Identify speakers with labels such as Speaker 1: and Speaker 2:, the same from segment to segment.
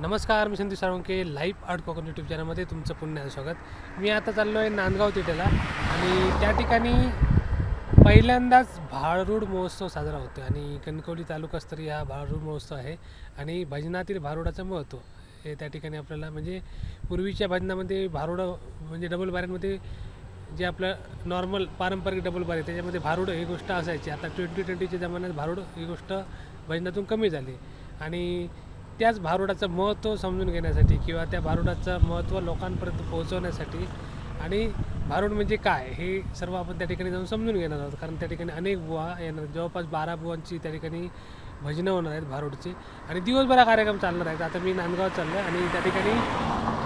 Speaker 1: नमस्कार, मी Sandeep Salunke. Live art Konkan YouTube चॅनलमध्ये तुमचं पुन्हा स्वागत. मी आता चाललो आहे नांदगाव तिथेला आणि त्या ठिकाणी पहिल्यांदाच भारूड महोत्सव साजरा होतो आणि कणकवली तालुकास्तरीय हा भारूड महोत्सव आहे. आणि भजनातील भारुडाचं महत्त्व हे त्या ठिकाणी आपल्याला म्हणजे पूर्वीच्या भजनामध्ये भारुडं म्हणजे डबल बाऱ्यांमध्ये जे आपलं नॉर्मल पारंपरिक डबल बारी त्याच्यामध्ये भारूड ही गोष्ट असायची. आता 2020च्या जमान्यात भारूड ही गोष्ट भजनातून कमी झाली आणि त्याच भारुडाचं महत्त्व समजून घेण्यासाठी किंवा त्या भारुडाचं महत्त्व लोकांपर्यंत पोहोचवण्यासाठी आणि भारूड म्हणजे काय हे सर्व आपण त्या ठिकाणी जाऊन समजून घेणार आहोत. कारण त्या ठिकाणी अनेक बुवा येणार, जवळपास 12 बुवांची त्या ठिकाणी भजनं होणार आहेत भारूडची आणि दिवसभर हा कार्यक्रम चालणार आहेत. आता मी नांदगाव चाललो आहे आणि त्या ठिकाणी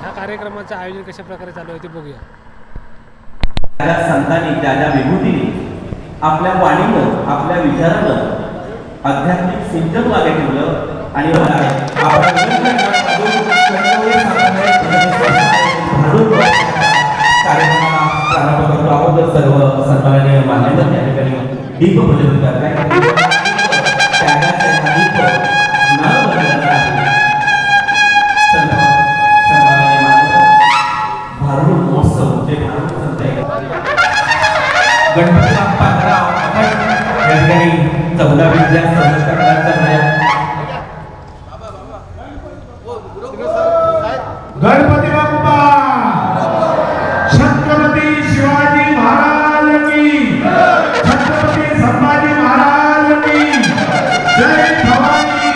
Speaker 1: ह्या कार्यक्रमाचं आयोजन कशा प्रकारे चालू आहे ते बघूया.
Speaker 2: त्या संतांनी त्या विभूतीने आपल्या वाणीनं आपल्या विचारानं आध्यात्मिक सिंचन मागे ठेवलं आणि कार्यक्रमाला प्रारंभ करतो आहोत. सर्व सन्माननीय मान्यवर त्या ठिकाणी दीप प्रज्वलित करतायत. भारूड महोत्सव जे भारूड संत गणपती बाप्पा या ठिकाणी 14 विद्या
Speaker 3: गणपती बाप्पा छत्रपती शिवाजी महाराज की, छत्रपती संभाजी महाराज की जय भवानी.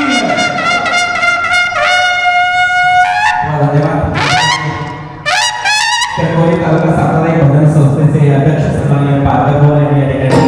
Speaker 3: कणकवली तालुका सामुदायिक भजन संस्थेचे अध्यक्ष सन्माननीय पार्वती यांनी या ठिकाणी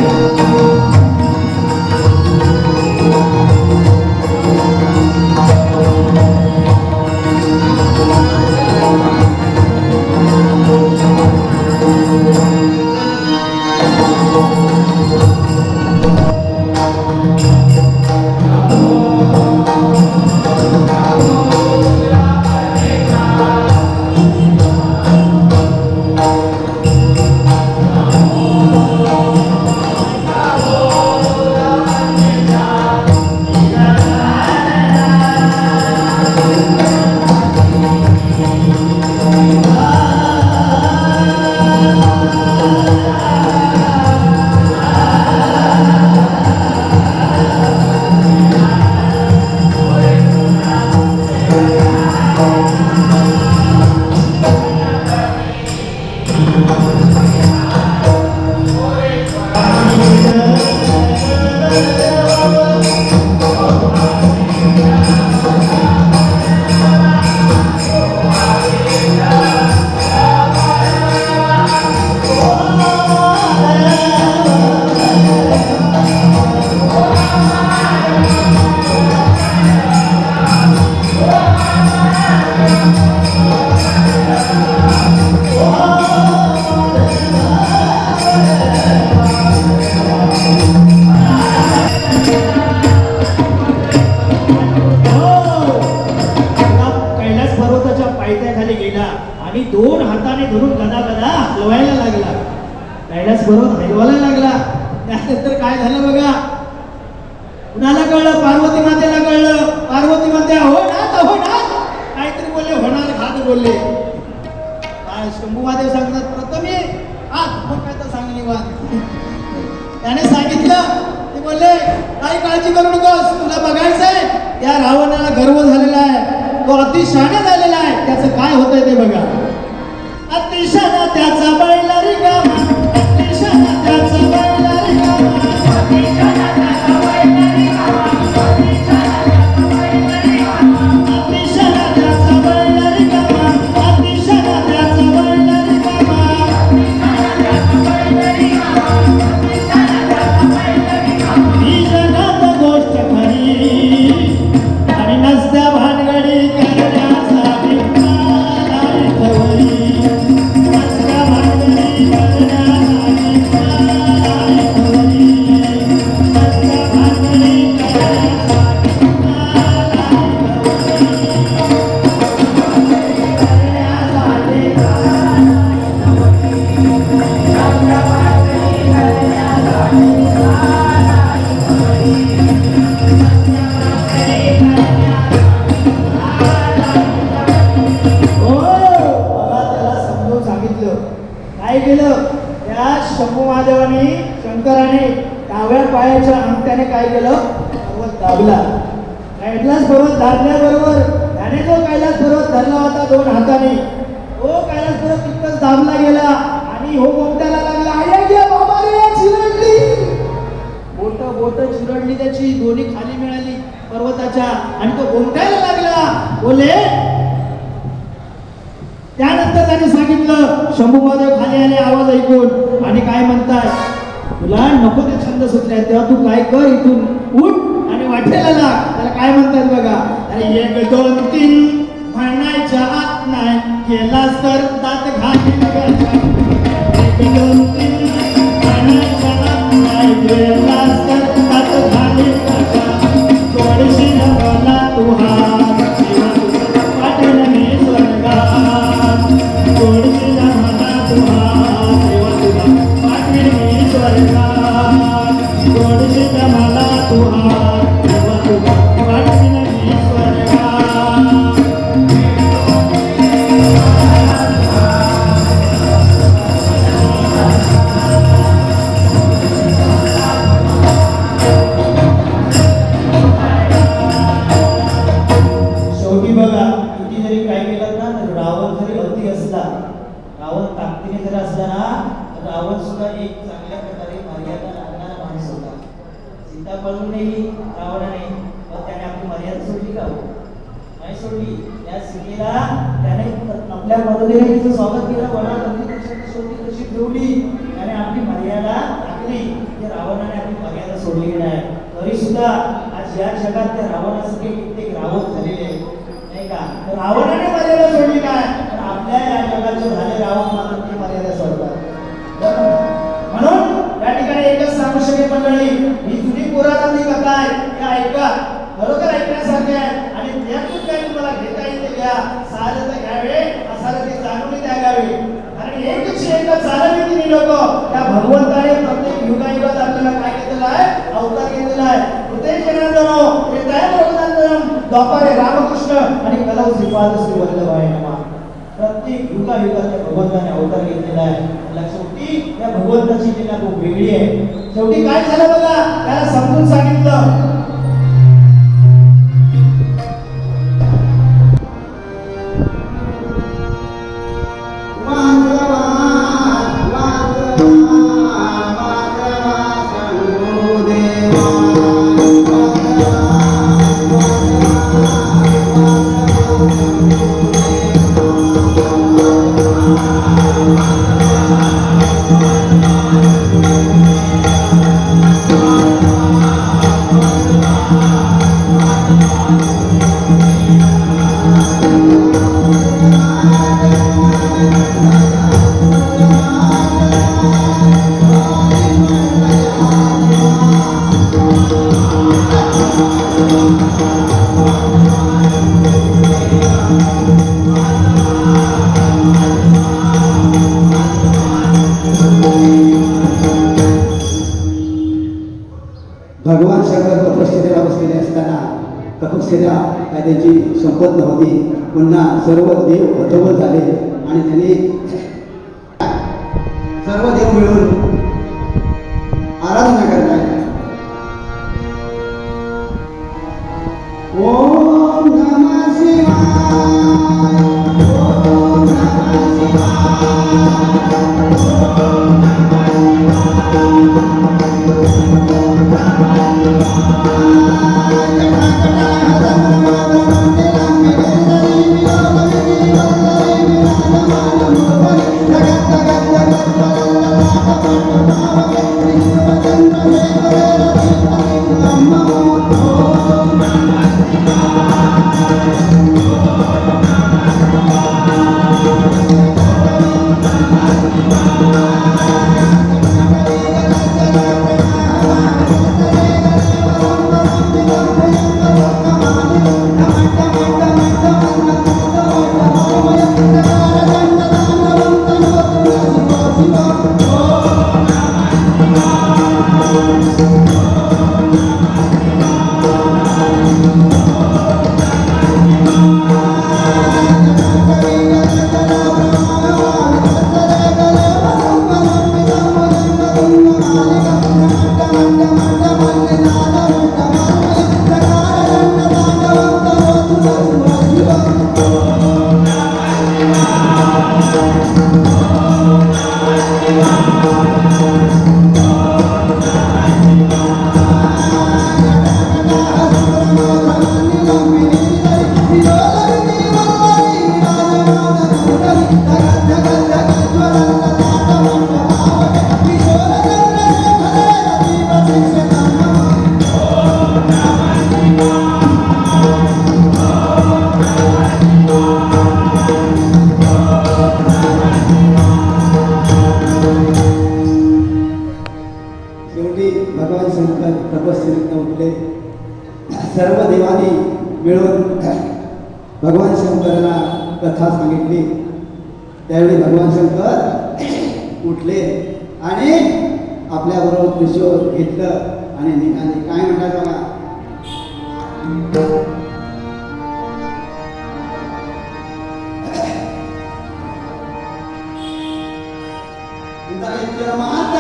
Speaker 4: आणि 2 हाताने धरून गदा गदा हलवायला लागला. कैलास बरोबर हलवायला लागला. त्यानंतर काय झालं बघा, कुणाला कळलं? पार्वती मातेला कळलं. पार्वती माते हो ना काहीतरी बोलले, होणार घात बोलले. काय शंभू महादेव सांगतात प्रथमे आत, मग काय तर सांग निवांत. त्याने सांगितलं, ते बोलले काही काळजी करू नकोस, तुला बघायचंय त्या रावणाला गर्व झालेला आहे, तो अतिशहाणा झालेला आहे. त्याचं काय होतंय ते बघा. अतिशहाणा त्याचा बैला रिकामा, अतिशहाणा त्याचा बैला रिकामा, अतिशहाणा त्याचा बैला रिकामा, अतिशहाणा त्याचा बैला रिकामा, अतिशहाणा त्याचा बैला रिकामा, ही जगात गोष्ट खरी आणि नसत्या भानगडी करण्यासाठी नसत्या भानगडी करण्यासाठी केलं, त्या शंभू महादेवानी शंकराने डाव्या पायाच्या अंगठ्याने काय केलं, पर्वत दाबला. कैलास पर्वत दाबल्याबरोबर त्याने जो कैलास पर्वत धरला होता 2 हाताने, तो कैलास पर्वत तितकंच दाबला गेला आणि हो गोमट्याला लागला. आया बाबा रे, चिरडली बोट चिरडली, त्याची दोन्ही खाली मिळाली पर्वताच्या आणि तो गोमट्याला लागला. बोले त्यानंतर त्याने सांगितलं, शंभू महादेव खाली आले आवाज ऐकून आणि काय म्हणताय, तुला नको ते छंद सुटले, तेव्हा तू काय कर, इथून उठ आणि वाटेला लाग. त्याला काय म्हणतात बघा, अरे 1 2 3 म्हणायच्या आत नाही केलास तर दात घालील गजा. 1 2 3 म्हणायच्या आत नाही केलास तर दात घालील गजा. थोडीशी नवला तू हात तेव्हा तुझं पाटील मी स्वर्गात. थोडीशी नवला तू हात तेव्हा तुझं पाटील मी स्वर्गात. थोडीशी नवला तू हात तेव्हा तुझं पाटील मी स्वर्गात. शेवटी बघा, किती जरी काय केलं ना, तर रावण जरी अति असला, रावण ताकदीने जर असला ना, तर रावण सुद्धा एक चांगल्या प्रकारे मर्यादा लागणारा माणूस होता. सीता पळून नेली रावणाने, मग त्याने आपली मर्यादा सोडली का? नाही सोडली. त्या सीतेला त्याने आपल्या मदतीने तिचं स्वागत केलं, वनात शेवटी तशी ठेवली, त्याने आपली मर्यादा राखली. की रावणाने आपली मर्यादा सोडली नाही. तरी सुद्धा आज या जगात त्या रावणासारखे कित्येक रावण झालेले नाही का. तर रावणाने मर्यादा सोडली काय, तर आपल्या या जगाचे झाले रावण मात्र ती मर्यादा सोडतात. म्हणून या ठिकाणी एकच सांगू शकेल मंडळी, ही जुनी पुराणातली कथा आहे, ती ऐका, खरोखर ऐकण्यासारखी आहे आणि त्यातून काही तुम्हाला घेता येते घ्या. सारं तर घ्यावे, असारं ते जाणून द्यावे. कारण एकच चालवली तिने लोक. त्या भगवंताने प्रत्येक युगायुगात आपल्याला काय केलेलं आहे, अवतार घेतलेला आहे. द्वापारे रामकृष्ण आणि कलौ श्रीपाद श्री वल्लभाय नमः. प्रत्येक युगायुगात त्या भगवंताने अवतार घेतलेला आहे. शेवटी त्या भगवंताची लीला खूप वेगळी आहे. शेवटी काय झालं बघा, त्याला समजून सांगितलं.
Speaker 5: भगवान शंकर तपश्चर्याला बसलेले असताना तपश्चर्या काय त्यांची संपत नव्हती. पुन्हा सर्व देव हतबल झाले आणि त्यांनी सर्व देव मिळून आराधना करतात. ओम नमः शिवाय, ओम नमः शिवाय. शेवटी भगवान शंकर तपस्विनीत उठले. सर्व देवांनी मिळून भगवान शंकराला कथा सांगितली. त्यावेळी भगवान शंकर उठले आणि आपल्याबरोबर त्रिशूळ घेतलं आणि निघाले. काय म्हणतात बघा, विक्रमात